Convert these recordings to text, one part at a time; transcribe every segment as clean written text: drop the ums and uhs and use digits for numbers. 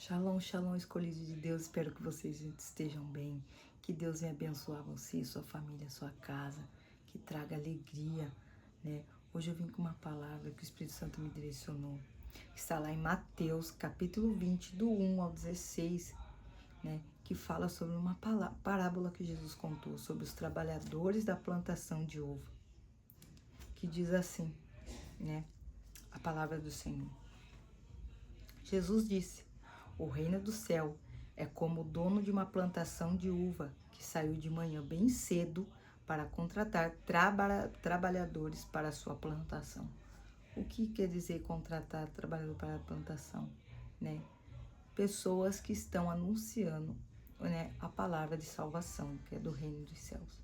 Shalom, shalom, escolhido de Deus. Espero que vocês estejam bem. Que Deus venha abençoar você, sua família, sua casa. Que traga alegria, né? Hoje eu vim com uma palavra que o Espírito Santo me direcionou. Está lá em Mateus, capítulo 20, do 1 ao 16, né? Que fala sobre uma parábola que Jesus contou sobre os trabalhadores da plantação de uva. Que diz assim, né? A palavra do Senhor. Jesus disse: o reino do céu é como o dono de uma plantação de uva que saiu de manhã bem cedo para contratar trabalhadores para a sua plantação. O que quer dizer contratar trabalhador para a plantação? Né? Pessoas que estão anunciando, né, a palavra de salvação, que é do reino dos céus.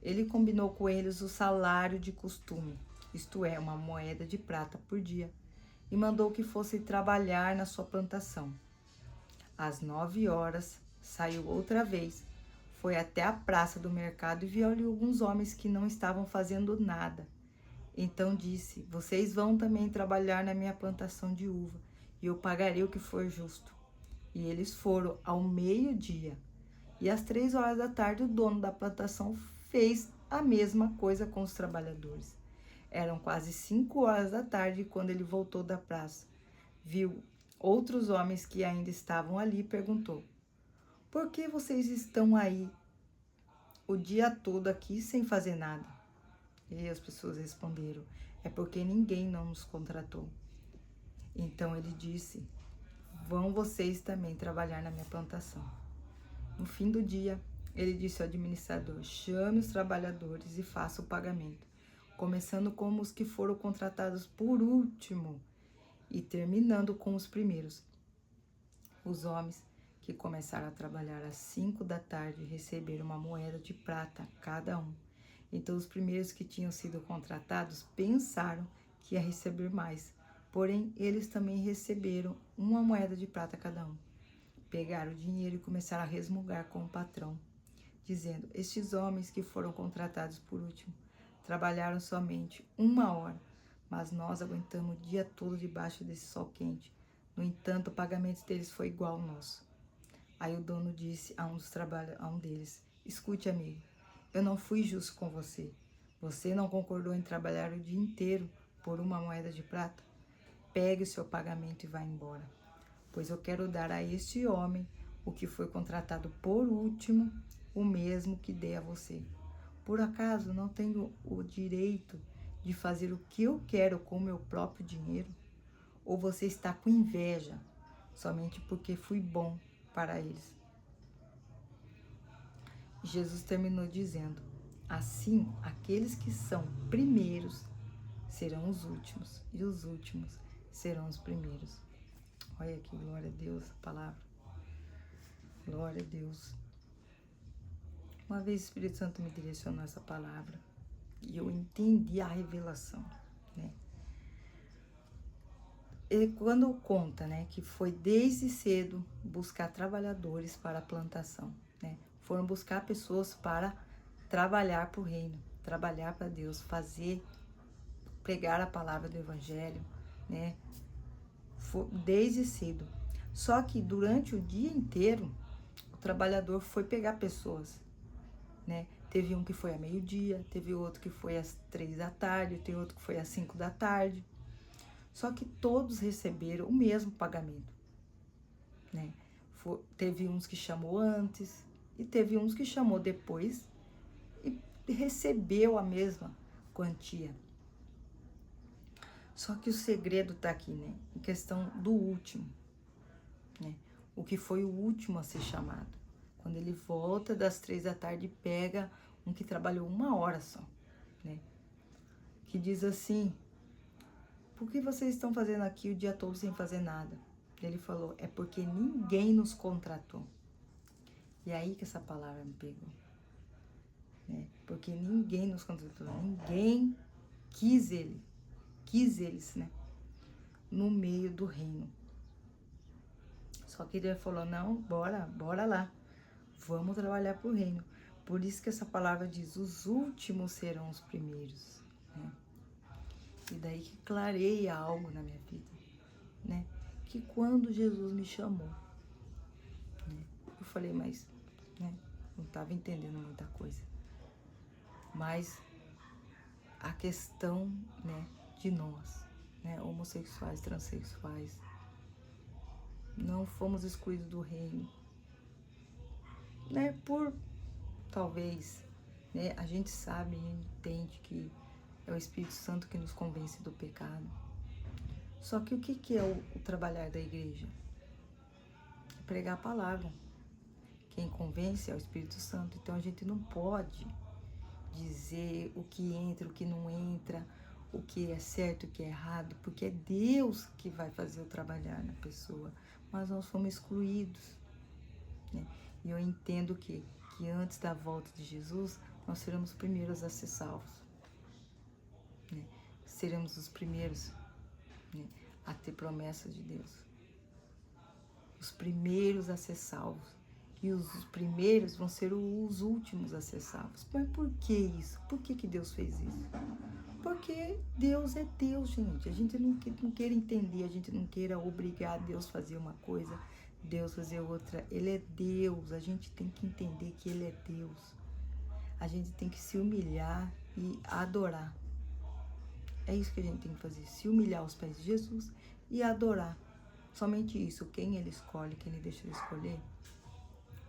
Ele combinou com eles o salário de costume, isto é, uma moeda de prata por dia, e mandou que fossem trabalhar na sua plantação. Às 9 horas, saiu outra vez, foi até a praça do mercado e viu ali alguns homens que não estavam fazendo nada. Então disse: vocês vão também trabalhar na minha plantação de uva, e eu pagarei o que for justo. E eles foram ao meio-dia. E às 3 horas da tarde, o dono da plantação fez a mesma coisa com os trabalhadores. Eram quase 5 horas da tarde quando ele voltou da praça. Viu outros homens que ainda estavam ali e perguntou: por que vocês estão aí o dia todo aqui sem fazer nada? E as pessoas responderam: é porque ninguém não nos contratou. Então ele disse: vão vocês também trabalhar na minha plantação. No fim do dia, ele disse ao administrador: chame os trabalhadores e faça o pagamento, começando com os que foram contratados por último e terminando com os primeiros. Os homens que começaram a trabalhar às 5 da tarde receberam uma moeda de prata cada um. Então os primeiros que tinham sido contratados pensaram que ia receber mais, porém eles também receberam uma moeda de prata cada um. Pegaram o dinheiro e começaram a resmungar com o patrão, dizendo: estes homens que foram contratados por último trabalharam somente 1 hora, mas nós aguentamos o dia todo debaixo desse sol quente. No entanto, o pagamento deles foi igual ao nosso. Aí o dono disse a um deles: escute, amigo, eu não fui justo com você. Você não concordou em trabalhar o dia inteiro por uma moeda de prata? Pegue o seu pagamento e vá embora, pois eu quero dar a este homem, o que foi contratado por último, o mesmo que dei a você. Por acaso não tenho o direito de fazer o que eu quero com o meu próprio dinheiro? Ou você está com inveja somente porque fui bom para eles? Jesus terminou dizendo: assim, aqueles que são primeiros serão os últimos, e os últimos serão os primeiros. Olha aqui, glória a Deus, a palavra. Glória a Deus. Uma vez o Espírito Santo me direcionou essa palavra e eu entendi a revelação, né? E quando conta, né, que foi desde cedo buscar trabalhadores para a plantação, né? Foram buscar pessoas para trabalhar para o reino, trabalhar para Deus, pregar a palavra do Evangelho, né? Desde cedo. Só que durante o dia inteiro, o trabalhador foi pegar pessoas, né? Teve um que foi a meio-dia, teve outro que foi às 3 da tarde, teve outro que foi às 5 da tarde. Só que todos receberam o mesmo pagamento, né? Teve uns que chamou antes e teve uns que chamou depois e recebeu a mesma quantia. Só que o segredo tá aqui, né? Em questão do último, né? O que foi o último a ser chamado. Quando ele volta das 3 da tarde e pega um que trabalhou 1 hora só, né? Que diz assim: por que vocês estão fazendo aqui o dia todo sem fazer nada? Ele falou: é porque ninguém nos contratou. E aí que essa palavra me pegou, né? Porque ninguém nos contratou, ninguém quis eles, né? No meio do reino. Só que ele falou: não, bora lá, vamos trabalhar pro reino. Por isso que essa palavra diz: os últimos serão os primeiros, né? E daí que clareia algo na minha vida, né? que quando Jesus me chamou, né, eu falei, mas, né, não estava entendendo muita coisa. Mas a questão, né, de nós, né, homossexuais, transexuais, não fomos excluídos do reino, né, por talvez, né, a gente sabe, a gente entende que é o Espírito Santo que nos convence do pecado. Só que o que é o trabalhar da igreja? É pregar a palavra. Quem convence é o Espírito Santo. Então a gente não pode dizer o que entra, o que não entra, o que é certo, o que é errado, porque é Deus que vai fazer o trabalhar na pessoa. Mas nós fomos excluídos, né? E eu entendo que antes da volta de Jesus, nós seremos os primeiros a ser salvos, né? Seremos os primeiros, né, a ter promessa de Deus. Os primeiros a ser salvos. E os primeiros vão ser os últimos a ser salvos. Mas por que isso? Por que Deus fez isso? Porque Deus é Deus, gente. A gente não queira entender, a gente não queira obrigar Deus a fazer uma coisa, Deus fazer outra. Ele é Deus. A gente tem que entender que Ele é Deus. A gente tem que se humilhar e adorar. É isso que a gente tem que fazer. Se humilhar aos pés de Jesus e adorar. Somente isso. Quem Ele escolhe, quem Ele deixa Ele escolher,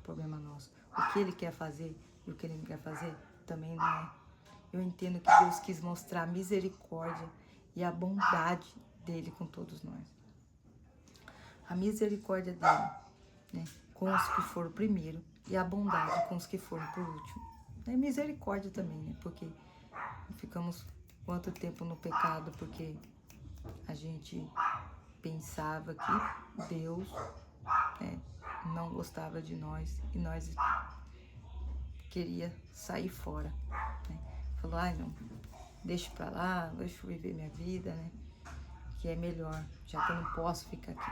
problema nosso. O que Ele quer fazer e o que Ele não quer fazer também não é. Eu entendo que Deus quis mostrar a misericórdia e a bondade dele com todos nós. A misericórdia dele, né, com os que foram primeiro e a bondade com os que foram por último. É misericórdia também, né? Porque ficamos quanto tempo no pecado porque a gente pensava que Deus, né, não gostava de nós e nós queria sair fora, né? Falou, ai não, deixa pra lá, deixa eu viver minha vida, né? Que é melhor, já que eu não posso ficar aqui,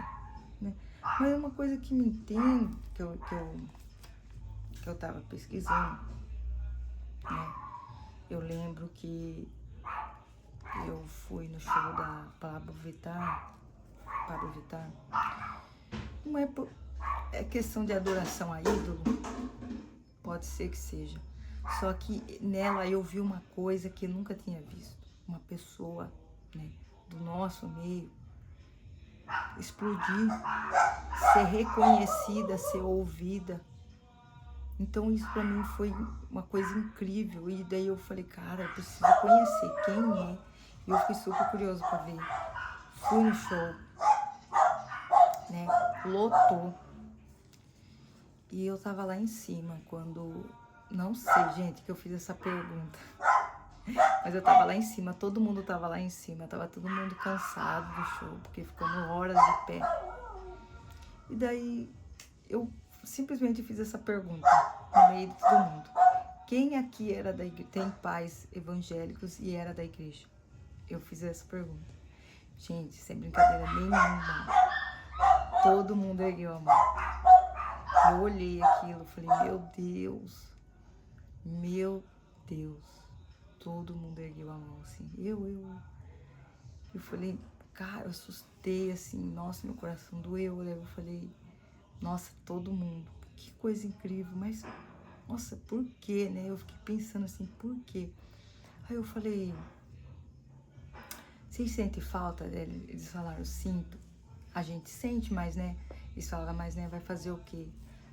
né? Mas é uma coisa que me entende, que eu tava pesquisando, né? Eu lembro que eu fui no show da Pablo Vittar. Não é questão de adoração a ídolo, pode ser que seja. Só que nela eu vi uma coisa que eu nunca tinha visto. Uma pessoa, né, do nosso meio explodir, ser reconhecida, ser ouvida. Então isso pra mim foi uma coisa incrível. E daí eu falei, cara, eu preciso conhecer quem é. E eu fiquei super curioso pra ver. Fui no show, né, lotou. E eu tava lá em cima quando... Não sei, gente, que eu fiz essa pergunta. Mas eu tava lá em cima, todo mundo tava lá em cima. Tava todo mundo cansado do show, porque ficamos horas de pé. E daí eu simplesmente fiz essa pergunta no meio de todo mundo. Quem aqui era da igreja, tem pais evangélicos e era da igreja? Eu fiz essa pergunta. Gente, sem brincadeira nenhuma. Todo mundo ergueu a mão. Eu olhei aquilo, falei, meu Deus, todo mundo ergueu a mão, assim, eu falei, cara, eu assustei, assim, nossa, meu coração doeu, eu falei, nossa, todo mundo, que coisa incrível, mas, nossa, por quê, né, eu fiquei pensando assim, por quê? Aí eu falei, vocês sentem falta? Eles falaram, sinto, a gente sente, mas, né, eles falaram, mas, né, vai fazer o quê?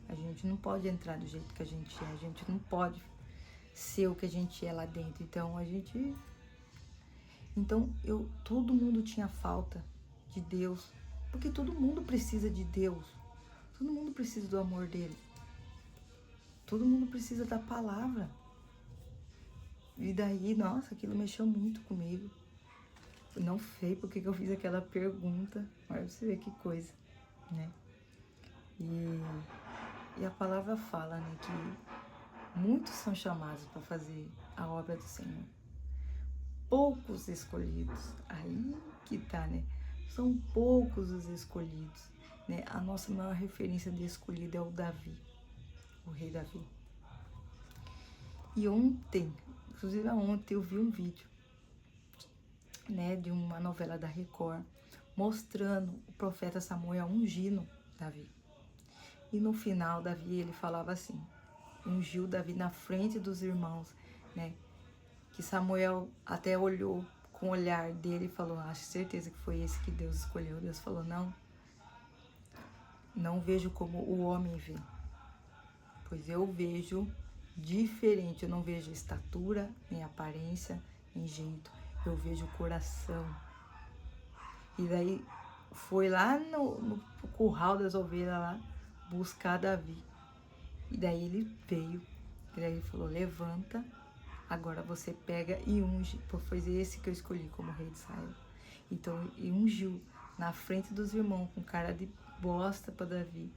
A gente não pode entrar do jeito que a gente é, a gente não pode ser o que a gente é lá dentro. Então, todo mundo tinha falta de Deus, porque todo mundo precisa de Deus, todo mundo precisa do amor dele, todo mundo precisa da palavra. E daí, nossa, aquilo mexeu muito comigo. Não sei porque que eu fiz aquela pergunta, mas você vê que coisa, né? E a palavra fala, né, que muitos são chamados para fazer a obra do Senhor. Poucos escolhidos. Aí que tá, né? São poucos os escolhidos, né? A nossa maior referência de escolhido é o Davi, o rei Davi. E inclusive ontem eu vi um vídeo, né, de uma novela da Record, mostrando o profeta Samuel ungindo Davi. E no final, Davi, ele falava assim, ungiu Davi na frente dos irmãos, né? Que Samuel até olhou com o olhar dele e falou, acho certeza que foi esse que Deus escolheu. Deus falou, não vejo como o homem vê, pois eu vejo diferente, eu não vejo estatura, nem aparência, nem jeito, eu vejo o coração. E daí foi lá no curral das ovelhas lá, buscar Davi. E daí ele veio, e daí ele falou, levanta, agora você pega e unge, porque foi esse que eu escolhi como rei de Israel. Então, e ungiu na frente dos irmãos, com cara de bosta para Davi.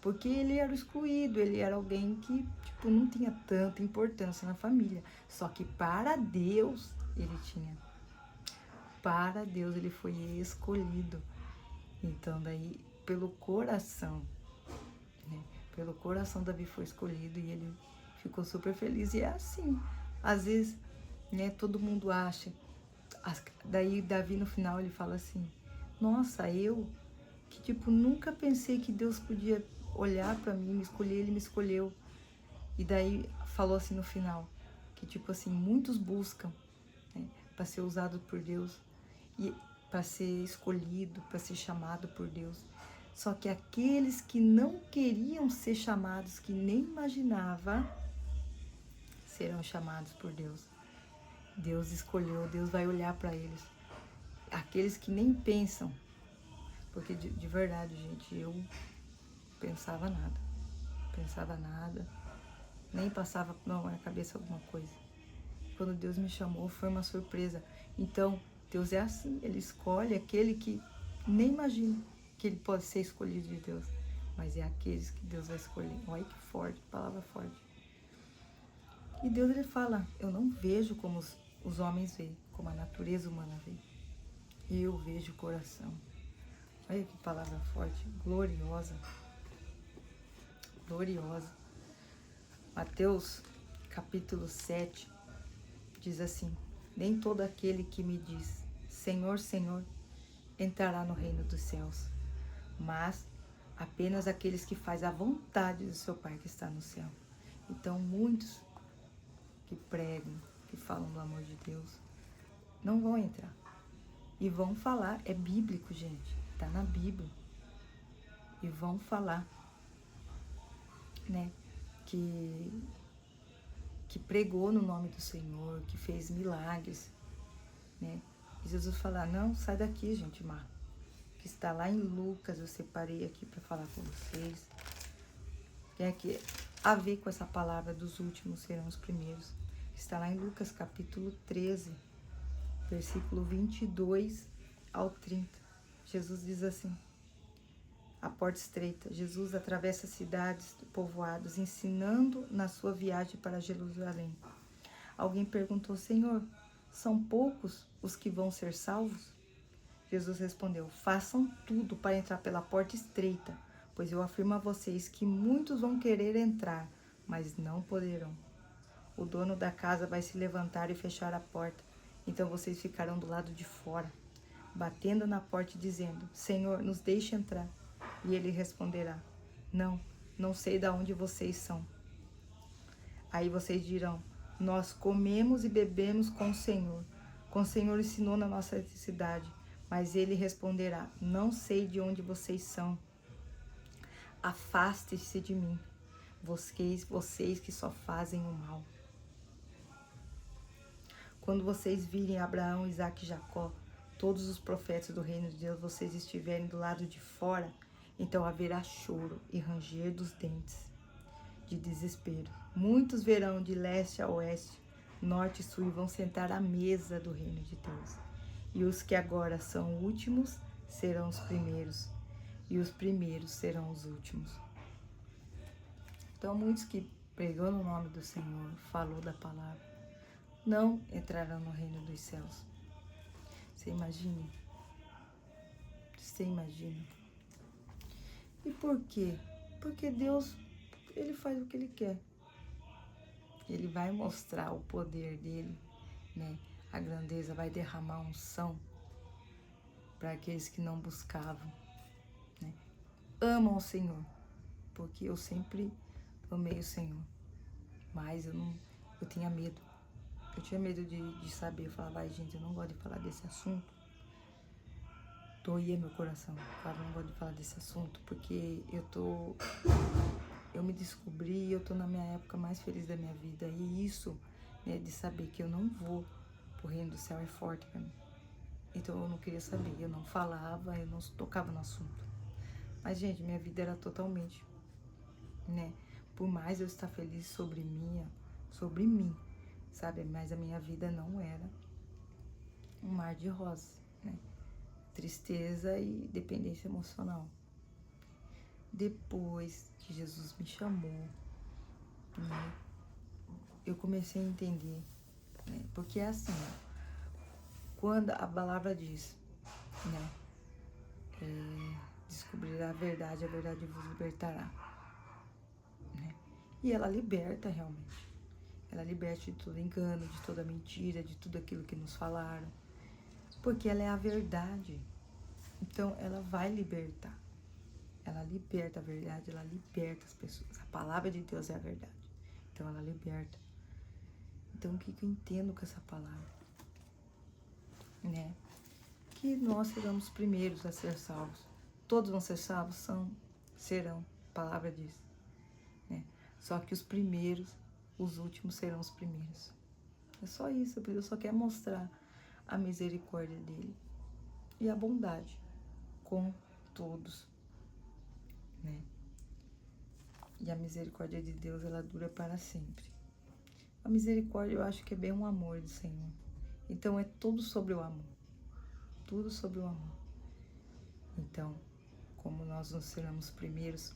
Porque ele era o excluído, ele era alguém que, tipo, não tinha tanta importância na família. Só que para Deus, ele tinha. Para Deus, ele foi escolhido. Então, daí, pelo coração, né? Pelo coração, Davi foi escolhido e ele ficou super feliz. E é assim, às vezes, né, todo mundo acha. Daí, Davi, no final, ele fala assim, nossa, eu, que, tipo, nunca pensei que Deus podia olhar pra mim, me escolher, ele me escolheu. E daí, falou assim no final, que, tipo assim, muitos buscam, né, pra ser usado por Deus, e para ser escolhido, para ser chamado por Deus. Só que aqueles que não queriam ser chamados, que nem imaginava, serão chamados por Deus. Deus escolheu, Deus vai olhar para eles. Aqueles que nem pensam, porque de verdade, gente, eu pensava nada, nem passava na minha cabeça alguma coisa. Quando Deus me chamou, foi uma surpresa. Então, Deus é assim, ele escolhe aquele que nem imagina que ele pode ser escolhido de Deus, mas é aqueles que Deus vai escolher. Olha que forte, palavra forte. E Deus, ele fala, eu não vejo como os homens veem, como a natureza humana vê. Eu vejo o coração. Olha que palavra forte, gloriosa. Gloriosa. Mateus, capítulo 7, diz assim, nem todo aquele que me diz, Senhor, Senhor, entrará no reino dos céus, mas apenas aqueles que fazem a vontade do seu Pai que está no céu. Então, muitos que pregam, que falam do amor de Deus, não vão entrar. E vão falar, é bíblico, gente, está na Bíblia. E vão falar, né, que pregou no nome do Senhor, que fez milagres, né? E Jesus fala, não, sai daqui, gente má. Que está lá em Lucas, eu separei aqui para falar com vocês. Tem aqui a ver com essa palavra dos últimos serão os primeiros. Está lá em Lucas capítulo 13, versículo 22 ao 30. Jesus diz assim, a porta estreita. Jesus atravessa cidades, povoados, ensinando na sua viagem para Jerusalém. Alguém perguntou, Senhor, são poucos os que vão ser salvos? Jesus respondeu, façam tudo para entrar pela porta estreita, pois eu afirmo a vocês que muitos vão querer entrar, mas não poderão. O dono da casa vai se levantar e fechar a porta, então vocês ficarão do lado de fora, batendo na porta e dizendo, Senhor, nos deixe entrar. E ele responderá, não sei de onde vocês são. Aí vocês dirão, nós comemos e bebemos com o Senhor ensinou na nossa cidade. Mas ele responderá, não sei de onde vocês são. Afaste-se de mim, vocês que só fazem o mal. Quando vocês virem Abraão, Isaque e Jacó, todos os profetas do reino de Deus, vocês estiverem do lado de fora, então haverá choro e ranger dos dentes de desespero. Muitos verão de leste a oeste, norte e sul e vão sentar à mesa do reino de Deus. E os que agora são últimos serão os primeiros, e os primeiros serão os últimos. Então, muitos que pregou no nome do Senhor, falou da palavra, não entrarão no reino dos céus. Você imagina? Você imagina? E por quê? Porque Deus, ele faz o que ele quer. Ele vai mostrar o poder dele, né? A grandeza, vai derramar unção. para aqueles que não buscavam, né? Amam o Senhor, porque eu sempre amei o Senhor, mas eu tinha medo. Eu tinha medo de saber. Eu falava, ai gente, eu não gosto de falar desse assunto. Doía meu coração. Eu falava, não gosto de falar desse assunto, porque eu me descobri e eu tô na minha época mais feliz da minha vida. E isso, né, de saber que eu não vou pro reino do céu é forte pra mim. Então eu não queria saber, eu não falava, eu não tocava no assunto. Mas, gente, minha vida era totalmente, né? Por mais eu estar feliz sobre mim, sabe? Mas a minha vida não era um mar de rosas, né? Tristeza e dependência emocional. Depois que Jesus me chamou, né, eu comecei a entender, né? Porque é assim, ó, quando a palavra diz, né? Descobrirá a verdade vos libertará, né? E ela liberta realmente. Ela liberta de todo engano, de toda mentira, de tudo aquilo que nos falaram. Porque ela é a verdade. Então, ela vai libertar. Ela liberta a verdade, ela liberta as pessoas. A palavra de Deus é a verdade. Então, ela liberta. Então, o que eu entendo com essa palavra? Né? Que nós seremos os primeiros a ser salvos. Todos vão ser salvos? Serão. A palavra diz. Né? Só que os primeiros, os últimos serão os primeiros. É só isso. Deus só quer mostrar a misericórdia dele e a bondade com todos, né? E a misericórdia de Deus, ela dura para sempre. A misericórdia, eu acho que é bem um amor do Senhor. Então, é tudo sobre o amor. Tudo sobre o amor. Então, como nós não seremos primeiros,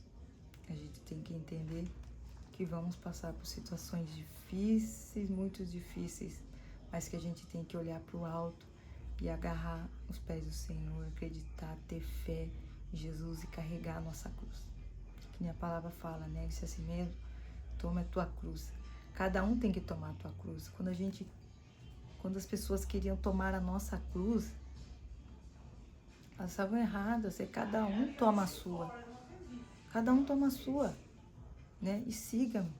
a gente tem que entender que vamos passar por situações difíceis, muito difíceis, mas que a gente tem que olhar para o alto e agarrar os pés do Senhor, acreditar, ter fé em Jesus e carregar a nossa cruz. Que nem a palavra fala, né? Isso é assim mesmo, toma a tua cruz. Cada um tem que tomar a tua cruz. Quando as pessoas queriam tomar a nossa cruz, elas estavam erradas. Cada um toma a sua. Cada um toma a sua, né? E siga-me.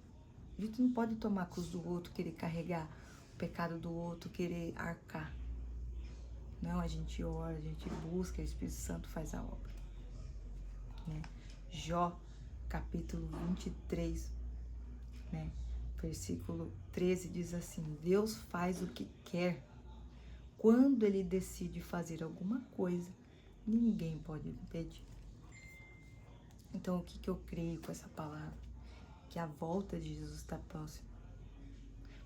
A gente não pode tomar a cruz do outro, querer carregar o pecado do outro, querer arcar. Não, a gente ora, a gente busca, o Espírito Santo faz a obra, né? Jó, capítulo 23, né? Versículo 13 diz assim: Deus faz o que quer. Quando Ele decide fazer alguma coisa, ninguém pode impedir. Então, o que eu creio com essa palavra? Que a volta de Jesus está próxima.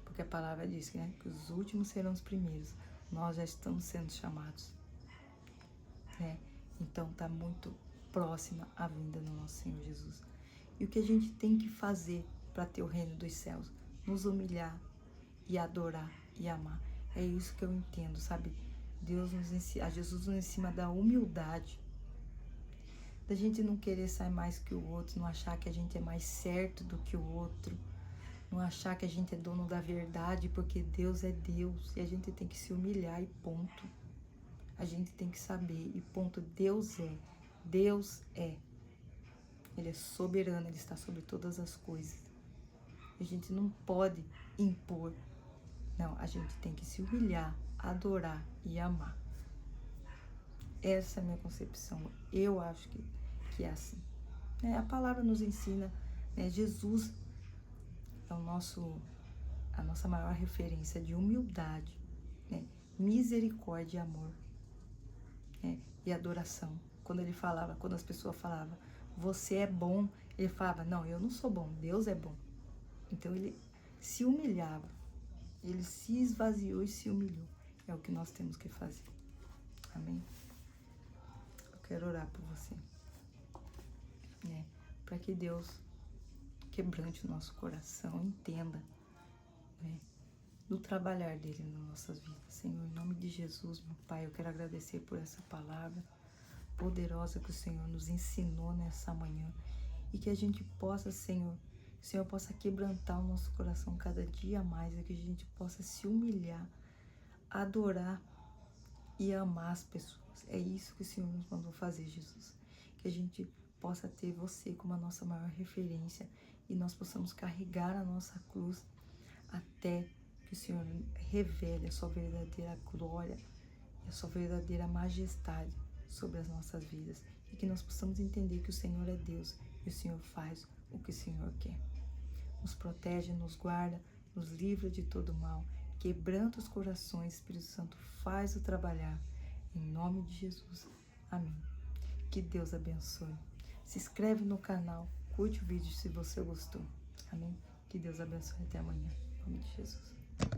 Porque a palavra diz, né, que os últimos serão os primeiros. Nós já estamos sendo chamados, né? Então, está muito próxima a vinda do nosso Senhor Jesus. E o que a gente tem que fazer para ter o reino dos céus? Nos humilhar e adorar e amar. É isso que eu entendo, sabe? Deus nos ensina, Jesus nos ensina da humildade. Da gente não querer ser mais que o outro, não achar que a gente é mais certo do que o outro, não achar que a gente é dono da verdade, porque Deus é Deus e a gente tem que se humilhar e ponto. A gente tem que saber e ponto. Deus é. Deus é. Ele é soberano, Ele está sobre todas as coisas. A gente não pode impor. Não, a gente tem que se humilhar, adorar e amar. Essa é a minha concepção. Eu acho que é assim. A palavra nos ensina, né? Jesus é a nossa maior referência de humildade, né? Misericórdia e amor, né? E adoração. Quando as pessoas falavam, você é bom, ele falava, não, eu não sou bom, Deus é bom. Então ele se humilhava, ele se esvaziou e se humilhou. É o que nós temos que fazer. Amém? Eu quero orar por você, né? Para que Deus quebrante o nosso coração, entenda, né, do trabalhar dele nas nossas vidas. Senhor, em nome de Jesus, meu Pai, eu quero agradecer por essa palavra poderosa que o Senhor nos ensinou nessa manhã e que a gente possa, Senhor, o Senhor possa quebrantar o nosso coração cada dia mais e que a gente possa se humilhar, adorar e amar as pessoas. É isso que o Senhor nos mandou fazer, Jesus. Que a gente possa ter você como a nossa maior referência e nós possamos carregar a nossa cruz até que o Senhor revele a sua verdadeira glória e a sua verdadeira majestade sobre as nossas vidas. E que nós possamos entender que o Senhor é Deus e o Senhor faz o que o Senhor quer. Nos protege, nos guarda, nos livra de todo mal, quebranta os corações, Espírito Santo faz o trabalhar. Em nome de Jesus. Amém. Que Deus abençoe. Se inscreve no canal, curte o vídeo se você gostou. Amém. Que Deus abençoe. Até amanhã. Em nome de Jesus.